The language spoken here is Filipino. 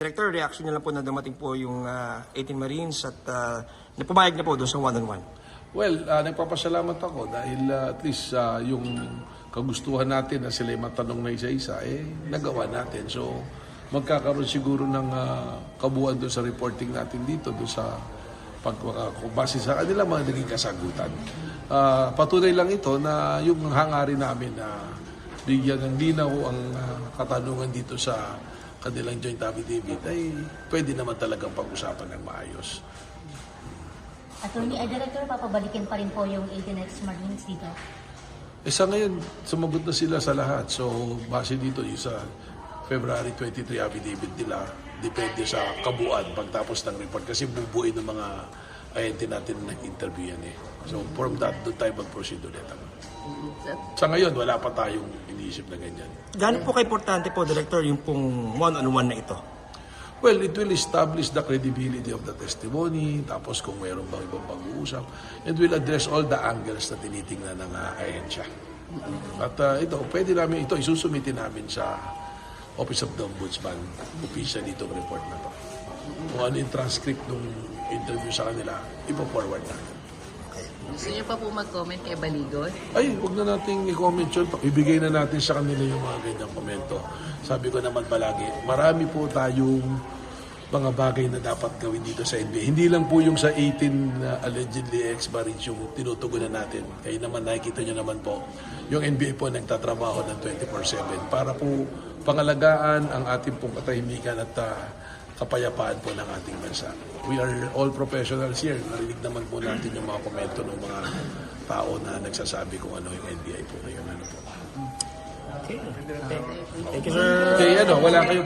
Director, reaction niyo lang po na dumating po yung 18 Marines at napumayag na po doon sa one-on-one. Well, nagpapasalamat ako dahil at least yung kagustuhan natin na sila matanong na isa-isa, nagawa natin. So, magkakaroon siguro ng kabuuan doon sa reporting natin dito, doon sa base sa kanila mga naging kasagutan. Patunay lang ito na yung hangarin namin na bigyan ng linaw ang katanungan dito sa kanilang joint affidavit ay pwede naman talagang pag-usapan ng maayos. Attorney, Director, papabalikin pa rin po yung 18 Marines dito? Sa ngayon, sumagot na sila sa lahat. So, base dito yung sa February 23 affidavit nila, depende sa kabuuan pagtapos ng report. Kasi bubuin ng mga ahente natin na nag-interview yan . So, from that, doon tayo mag-proceed ulit. Sa ngayon, wala pa tayong iniisip na ganyan. Gaano po ka-importante po, Director, yung pong one-on-one na ito? Well, it will establish the credibility of the testimony, tapos kung mayroon bang ibang pag-uusap, and will address all the angles na tinitingnan ng ahensya. At pwede namin ito, isusumitin namin sa Office of the Ombudsman, official itong report na to. Kung ano yung transcript ng interview sa kanila, ipo-forward natin. Gusto niyo pa po mag-comment kay Baligon? Ay, huwag na nating i-comment yun. Ibigay na natin sa kanila yung mga ganyang komento. Sabi ko naman palagi, marami po tayong mga bagay na dapat gawin dito sa NBA. Hindi lang po yung sa 18 allegedly ex-Marines yung tinutugunan natin. Kaya naman nakikita nyo naman po, yung NBA po nagtatrabaho ng 24/7 para po pangalagaan ang ating pong katahimikan at kapayapaan po ng ating bansa. We are all professionals here. Narinig naman po natin yung mga komento ng mga tao na nagsasabi kung ano yung NBI po ngayon. Ano po. Okay. Thank you, sir. Okay, wala kayong